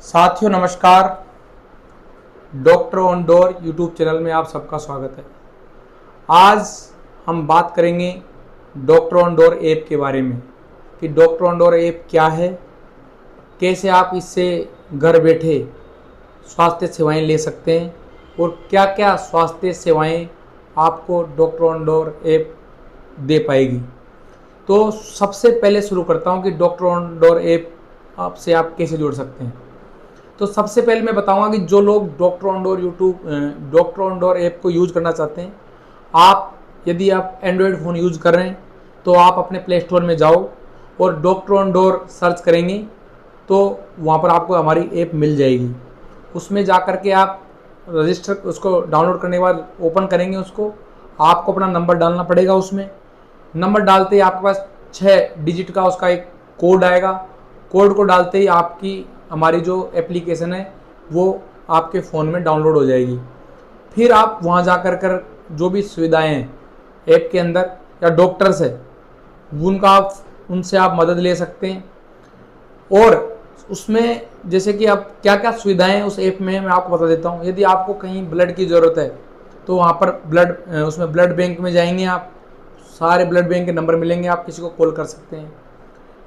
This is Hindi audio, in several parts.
साथियों नमस्कार। Doctor on door YouTube channel में आप सबका स्वागत है। आज हम बात करेंगे डॉक्टर ऑन डोर ऐप के बारे में कि डॉक्टर ऑन डोर ऐप क्या है, कैसे आप इससे घर बैठे स्वास्थ्य सेवाएं ले सकते हैं और क्या क्या स्वास्थ्य सेवाएं आपको डॉक्टर ऑन डोर ऐप दे पाएगी। तो सबसे पहले शुरू करता हूं कि डॉक्टर ऑन डोर ऐप आपसे आप कैसे जुड़ सकते हैं। तो सबसे पहले मैं बताऊंगा कि जो लोग डॉक्टर ऑन डोर ऐप को यूज़ करना चाहते हैं, यदि आप एंड्रॉयड फ़ोन यूज़ कर रहे हैं तो आप अपने प्ले स्टोर में जाओ और डॉक्टर ऑन डोर सर्च करेंगे तो वहाँ पर आपको हमारी ऐप मिल जाएगी। उसमें जा कर के आप रजिस्टर उसको डाउनलोड करने के बाद ओपन करेंगे उसको, आपको अपना नंबर डालना पड़ेगा। उसमें नंबर डालते ही आपके पास 6 डिजिट का उसका एक कोड आएगा। कोड को डालते ही आपकी हमारी जो एप्लीकेशन है वो आपके फ़ोन में डाउनलोड हो जाएगी। फिर आप वहाँ जा कर जो भी सुविधाएं हैं ऐप के अंदर या डॉक्टर्स है उनसे आप मदद ले सकते हैं। और उसमें जैसे कि आप क्या क्या सुविधाएं हैं उस ऐप में मैं आपको बता देता हूँ। यदि आपको कहीं ब्लड की ज़रूरत है तो वहाँ पर उसमें ब्लड बैंक में जाएंगे, आप सारे ब्लड बैंक के नंबर मिलेंगे, आप किसी को कॉल कर सकते हैं।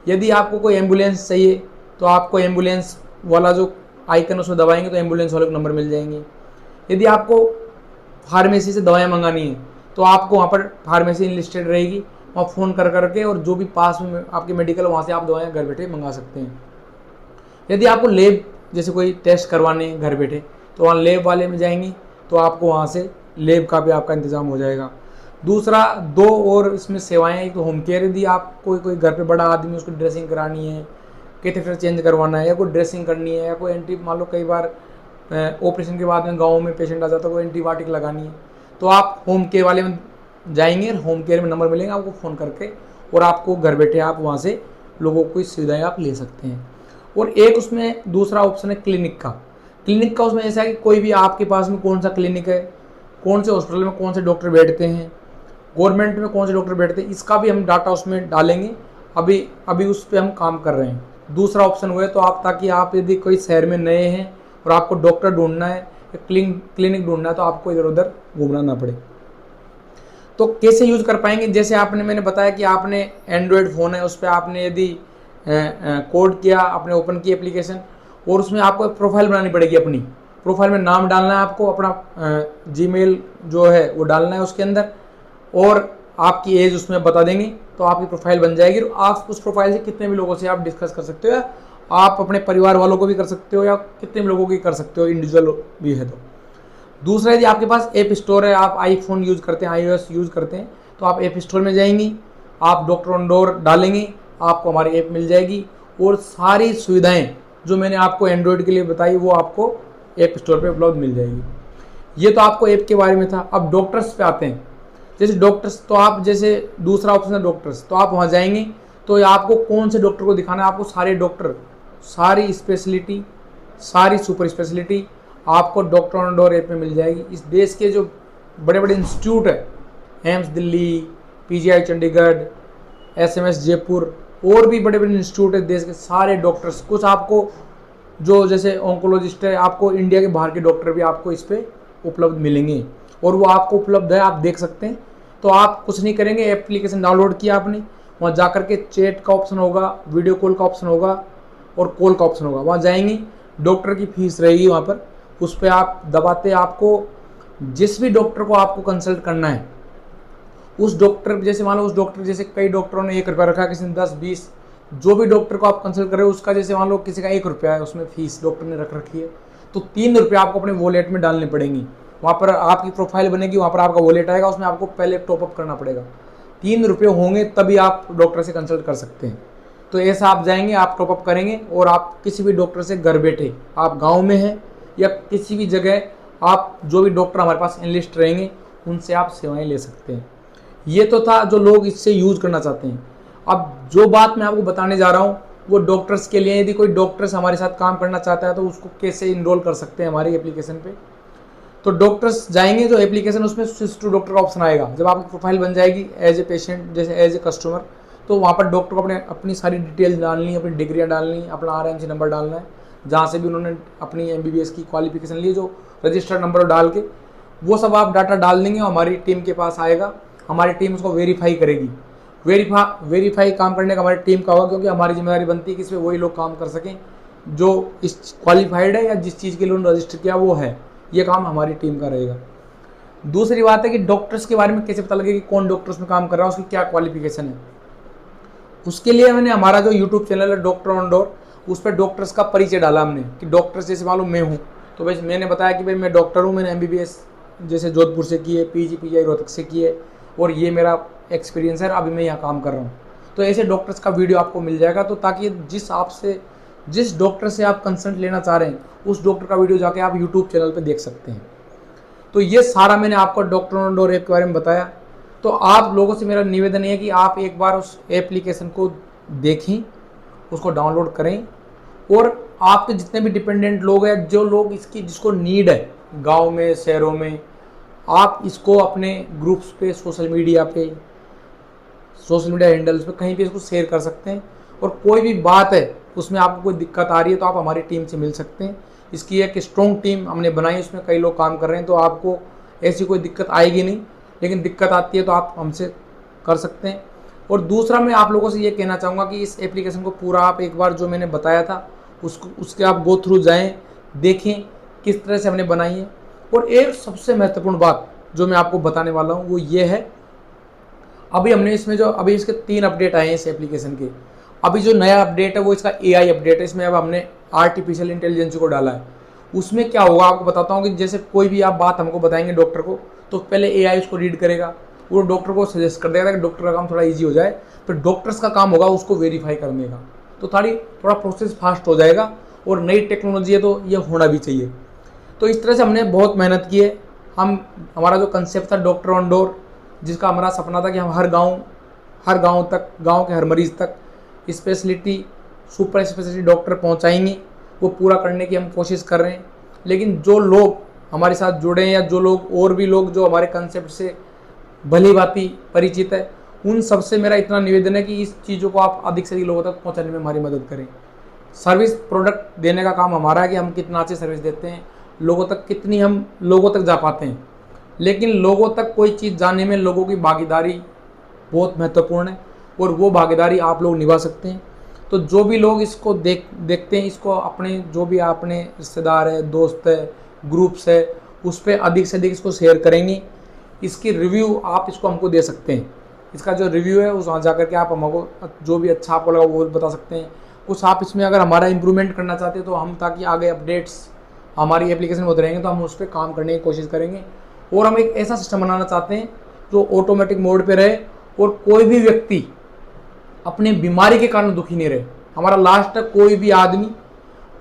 यदि आपको कोई एम्बुलेंस चाहिए तो आपको एम्बुलेंस वाला जो आइकन उसमें दबाएंगे तो एम्बुलेंस वाले को नंबर मिल जाएंगे। यदि आपको फार्मेसी से दवाएं मंगानी है तो आपको वहाँ पर फार्मेसी लिस्टेड रहेगी, वहाँ फ़ोन कर करके और जो भी पास में आपके मेडिकल वहाँ से आप दवाएं घर बैठे मंगा सकते हैं। यदि आपको लेब जैसे कोई टेस्ट करवाने हैं घर बैठे तो वहाँ लेब वाले में जाएंगे तो आपको वहाँ से लेब का भी आपका इंतज़ाम हो जाएगा। दूसरा, दो और इसमें सेवाएं हैं। एक तो होम केयर, यदि आप कोई घर पे बड़ा आदमी उसको ड्रेसिंग करानी है, कैथेटर चेंज करवाना है या कोई ड्रेसिंग करनी है या कोई मान लो कई बार ऑपरेशन के बाद में गाँव में पेशेंट आ जाता है, कोई एंटीबायोटिक लगानी है तो आप होम केयर वाले में जाएंगे और होम केयर में नंबर मिलेंगे आपको फ़ोन करके और आपको घर बैठे आप वहाँ से लोगों को सुविधाएँ आप ले सकते हैं। और एक उसमें दूसरा ऑप्शन है क्लिनिक का। उसमें ऐसा है कि कोई भी आपके पास में कौन सा क्लिनिक है, कौन से हॉस्पिटल में कौन से डॉक्टर बैठते हैं, गवर्नमेंट में कौन से डॉक्टर बैठते हैं, इसका भी हम डाटा उसमें डालेंगे। अभी उस पर हम काम कर रहे हैं। दूसरा ऑप्शन हुआ है तो ताकि आप यदि कोई शहर में नए हैं और आपको डॉक्टर ढूंढना है या क्लिनिक ढूंढना है तो आपको इधर उधर घूमना ना पड़े। तो कैसे यूज़ कर पाएंगे, जैसे मैंने बताया कि आपने एंड्रॉयड फ़ोन है, उस पर आपने यदि कोड किया, आपने ओपन की एप्लीकेशन और उसमें आपको प्रोफाइल बनानी पड़ेगी। अपनी प्रोफाइल में नाम डालना है आपको, अपना जीमेल जो है वो डालना है उसके अंदर और आपकी एज उसमें बता देंगे तो आपकी प्रोफाइल बन जाएगी। और आप उस प्रोफाइल से कितने भी लोगों से आप डिस्कस कर सकते हो, या आप अपने परिवार वालों को भी कर सकते हो या कितने भी लोगों की कर सकते हो, इंडिविजुअल भी है तो। दूसरा, यदि आपके पास ऐप स्टोर है, आप आईफोन यूज़ करते हैं, iOS यूज़ करते हैं तो आप ऐप स्टोर में जाएंगी, आप डॉक्टर ऑन डोर डालेंगे, आपको हमारी ऐप मिल जाएगी और सारी सुविधाएं जो मैंने आपको एंड्रॉयड के लिए बताई वो आपको ऐप स्टोर पे उपलब्ध मिल जाएगी। ये तो आपको ऐप के बारे में था। अब डॉक्टर्स पे आते हैं। जैसे डॉक्टर्स, तो आप जैसे दूसरा ऑप्शन है डॉक्टर्स, तो आप वहाँ जाएंगे तो आपको कौन से डॉक्टर को दिखाना है, आपको सारे डॉक्टर, सारी स्पेशलिटी, सारी सुपर स्पेशलिटी आपको डॉक्टर ऑन डोर ऐप में मिल जाएगी। इस देश के जो बड़े बड़े इंस्टीट्यूट है, AIIMS Delhi, PGI Chandigarh, SMS Jaipur और भी बड़े बड़े इंस्टीट्यूट है देश के सारे डॉक्टर्स, कुछ आपको जो जैसे ऑन्कोलॉजिस्ट है, आपको इंडिया के बाहर के डॉक्टर भी आपको इस पर उपलब्ध मिलेंगे और वो आपको उपलब्ध है, आप देख सकते हैं। तो आप कुछ नहीं करेंगे, एप्लीकेशन डाउनलोड किया आपने, वहाँ जा करके चैट का ऑप्शन होगा, वीडियो कॉल का ऑप्शन होगा और कॉल का ऑप्शन होगा, वहाँ जाएंगे, डॉक्टर की फीस रहेगी वहाँ पर, उस पर आप दबाते, आपको जिस भी डॉक्टर को आपको कंसल्ट करना है उस डॉक्टर, जैसे मान लो उस डॉक्टर, जैसे कई डॉक्टरों ने 1 रुपया रखा, किसी ने 10-20, जो भी डॉक्टर को आप कंसल्ट कर रहे हो उसका, जैसे मान लो किसी का 1 रुपया है उसमें फीस डॉक्टर ने रख रखी है तो 3 रुपये आपको अपने वॉलेट में डालने पड़ेंगे। वहाँ पर आपकी प्रोफाइल बनेगी, वहाँ पर आपका वॉलेट आएगा, उसमें आपको पहले टॉपअप करना पड़ेगा। 3 रुपये होंगे तभी आप डॉक्टर से कंसल्ट कर सकते हैं। तो ऐसा आप जाएंगे, आप टॉपअप करेंगे और आप किसी भी डॉक्टर से घर बैठे, आप गाँव में हैं या किसी भी जगह, आप जो भी डॉक्टर हमारे पास एनलिस्ट रहेंगे उनसे आप सेवाएं ले सकते हैं। ये तो था जो लोग इससे यूज़ करना चाहते हैं। अब जो बात मैं आपको बताने जा रहा हूँ वो डॉक्टर्स के लिए। यदि कोई डॉक्टर्स हमारे साथ काम करना चाहता है तो उसको कैसे इनरोल कर सकते हैं हमारी एप्लीकेशन पे। तो डॉक्टर्स जाएंगे जो एप्लीकेशन, उसमें स्विच टू डॉक्टर का ऑप्शन आएगा। जब आपकी प्रोफाइल बन जाएगी एज ए पेशेंट, जैसे एज ए कस्टमर, तो वहाँ पर डॉक्टर को अपनी सारी डिटेल्स डालनी है, अपनी डिग्रियाँ डालनी, अपना आरएमसी नंबर डालना है, जहाँ से भी उन्होंने अपनी MBBS की क्वालिफिकेशन ली, जो रजिस्टर्ड नंबर डाल के वो सब आप डाटा डाल देंगे और हमारी टीम के पास आएगा। हमारी टीम उसको वेरीफाई करेगी। वेरीफाई काम करने का हमारी टीम का होगा, क्योंकि हमारी जिम्मेदारी बनती है कि इसमें वही लोग काम कर सकें जो इस क्वालिफाइड है या जिस चीज़ के लिए उन्होंने रजिस्टर किया वो है। ये काम हमारी टीम का रहेगा। दूसरी बात है कि डॉक्टर्स के बारे में कैसे पता लगे कि कौन डॉक्टर उसमें काम कर रहा है, उसकी क्या क्वालिफिकेशन है। उसके लिए मैंने हमारा जो यूट्यूब चैनल है डॉक्टर ऑन डोर, उस पर डॉक्टर्स का परिचय डाला हमने कि डॉक्टर्स जैसे मालूम मैं हूँ, तो भाई मैंने बताया कि भाई मैं डॉक्टर हूँ, मैंने MBBS जैसे जोधपुर से की है, PGI रोहतक से की है, और ये मेरा एक्सपीरियंस है, अभी मैं यहाँ काम कर रहा हूँ। तो ऐसे डॉक्टर्स का वीडियो आपको मिल जाएगा, तो ताकि जिस डॉक्टर से आप कंसल्ट लेना चाह रहे हैं उस डॉक्टर का वीडियो जाके आप यूट्यूब चैनल पर देख सकते हैं। तो ये सारा मैंने आपको डॉक्टर ऑन डोर ऐप के बारे में बताया। तो आप लोगों से मेरा निवेदन है कि आप एक बार उस एप्लीकेशन को देखें, उसको डाउनलोड करें, और आपके जितने भी डिपेंडेंट लोग हैं, जो लोग जिसको नीड है गांव में, शहरों में, आप इसको अपने ग्रुप्स पे, सोशल मीडिया हैंडल्स पे कहीं पे इसको शेयर कर सकते हैं। और कोई भी बात है उसमें आपको कोई दिक्कत आ रही है तो आप हमारी टीम से मिल सकते हैं। इसकी एक स्ट्रॉन्ग टीम हमने बनाई, उसमें कई लोग काम कर रहे हैं, तो आपको ऐसी कोई दिक्कत आएगी नहीं। लेकिन दिक्कत आती है तो आप हमसे कर सकते हैं। और दूसरा मैं आप लोगों से ये कहना चाहूँगा कि इस एप्लीकेशन को पूरा आप एक बार जो मैंने बताया था उसके आप गो थ्रू जाएँ, देखें किस तरह से हमने बनाई है। और एक सबसे महत्वपूर्ण बात जो मैं आपको बताने वाला हूँ वो ये है, अभी हमने इसमें अभी इसके 3 अपडेट आए हैं इस एप्लीकेशन के। अभी जो नया अपडेट है वो इसका AI अपडेट है। इसमें अब हमने आर्टिफिशियल इंटेलिजेंस को डाला है। उसमें क्या होगा आपको बताता हूँ कि जैसे कोई भी आप बात हमको बताएंगे डॉक्टर को, तो पहले AI उसको रीड करेगा, वो डॉक्टर को सजेस्ट कर देगा कि डॉक्टर का काम थोड़ा ईजी हो जाए। फिर डॉक्टर्स का काम होगा उसको वेरीफाई करने का, तो थोड़ा प्रोसेस फास्ट हो जाएगा। और नई टेक्नोलॉजी है तो ये होना भी चाहिए। तो इस तरह से हमने बहुत मेहनत की है। हमारा जो कंसेप्ट था डॉक्टर ऑन डोर, जिसका हमारा सपना था कि हम हर गांव तक, गांव के हर मरीज़ तक स्पेशलिटी, सुपर स्पेशलिटी डॉक्टर पहुंचाएंगे, वो पूरा करने की हम कोशिश कर रहे हैं। लेकिन जो लोग हमारे साथ जुड़े हैं या जो लोग और भी लोग जो हमारे कंसेप्ट से भली भांति परिचित है, उन सबसे मेरा इतना निवेदन है कि इस चीज़ों को आप अधिक से अधिक लोगों तक पहुंचाने में हमारी मदद करें। सर्विस प्रोडक्ट देने का काम हमारा है कि हम कितना अच्छे सर्विस देते हैं, लोगों तक कितनी हम लोगों तक जा पाते हैं। लेकिन लोगों तक कोई चीज़ जाने में लोगों की भागीदारी बहुत महत्वपूर्ण है, और वो भागीदारी आप लोग निभा सकते हैं। तो जो भी लोग इसको देखते हैं, इसको अपने जो भी अपने रिश्तेदार है, दोस्त है, ग्रुप्स है, उस पर अधिक से अधिक इसको शेयर करेंगे। इसकी रिव्यू आप इसको हमको दे सकते हैं। इसका जो रिव्यू है उस वहाँ जा करके आप हमको जो भी अच्छा आपको लगा वो बता सकते हैं। कुछ आप इसमें अगर हमारा इम्प्रूवमेंट करना चाहते हैं तो हम, ताकि आगे अपडेट्स हमारी एप्लीकेशन में होते रहेंगे, तो हम उस पर काम करने की कोशिश करेंगे। और हम एक ऐसा सिस्टम बनाना चाहते हैं जो ऑटोमेटिक मोड पे रहे और कोई भी व्यक्ति अपने बीमारी के कारण दुखी नहीं रहे। हमारा लास्ट तक कोई भी आदमी,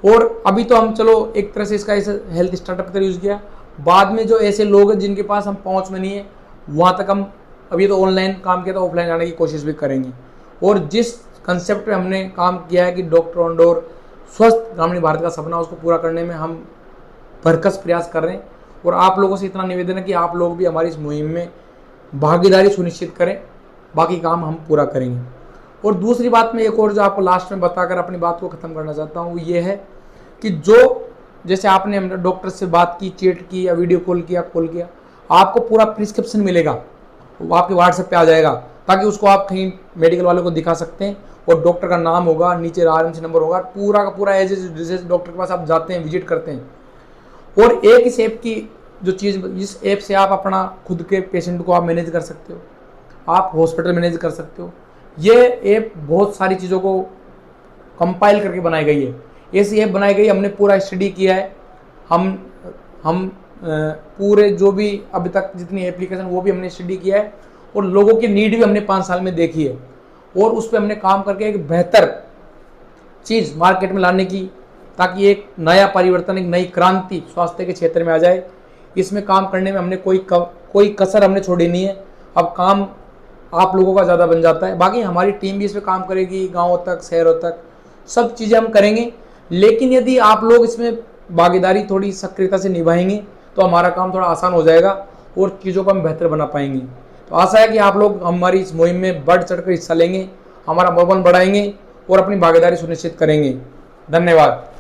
और अभी तो हम चलो एक तरह से इसका ऐसे हेल्थ स्टार्टअप की तरह यूज़ किया, बाद में जो ऐसे लोग हैं जिनके पास हम पहुंच में नहीं है, वहाँ तक हम अभी तो ऑनलाइन काम किया, तो ऑफलाइन जाने की कोशिश भी करेंगे। और जिस कंसेप्ट पे हमने काम किया है कि डॉक्टर ऑन डोर स्वस्थ ग्रामीण भारत का सपना, उसको पूरा करने में हम भरकस प्रयास कर रहे हैं। और आप लोगों से इतना निवेदन है कि आप लोग भी हमारी इस मुहिम में भागीदारी सुनिश्चित करें, बाकी काम हम पूरा करेंगे। और दूसरी बात मैं एक और जो आपको लास्ट में बताकर अपनी बात को ख़त्म करना चाहता हूँ, वो ये है कि जैसे आपने डॉक्टर से बात की, चैट की या वीडियो कॉल किया, आपको पूरा प्रिस्क्रिप्शन मिलेगा, वो आपके व्हाट्सएप पे आ जाएगा, ताकि उसको आप कहीं मेडिकल वालों को दिखा सकते हैं। और डॉक्टर का नाम होगा, नीचे RMC नंबर होगा, पूरा का पूरा जैसे डॉक्टर के पास आप जाते हैं, विजिट करते हैं। और एक इस ऐप की जो चीज़, इस ऐप से आप अपना खुद के पेशेंट को आप मैनेज कर सकते हो, आप हॉस्पिटल मैनेज कर सकते हो। ये ऐप बहुत सारी चीज़ों को कंपाइल करके बनाई गई है। ऐसी ऐप बनाई गई, हमने पूरा स्टडी किया है। हम पूरे जो भी अभी तक जितनी एप्लीकेशन वो भी हमने स्टडी किया है, और लोगों की नीड भी हमने 5 साल में देखी है, और उस पर हमने काम करके एक बेहतर चीज़ मार्केट में लाने की, ताकि एक नया परिवर्तन, एक नई क्रांति स्वास्थ्य के क्षेत्र में आ जाए। इसमें काम करने में हमने कोई कसर हमने छोड़ी नहीं है। अब काम आप लोगों का ज़्यादा बन जाता है, बाकी हमारी टीम भी इस पर काम करेगी, गाँवों तक, शहरों तक, सब चीज़ें हम करेंगे। लेकिन यदि आप लोग इसमें भागीदारी थोड़ी सक्रियता से निभाएंगे तो हमारा काम थोड़ा आसान हो जाएगा और चीज़ों को हम बेहतर बना पाएंगे। तो आशा है कि आप लोग हमारी इस मुहिम में बढ़ चढ़कर हिस्सा लेंगे, हमारा मनोबल बढ़ाएंगे और अपनी भागीदारी सुनिश्चित करेंगे। धन्यवाद।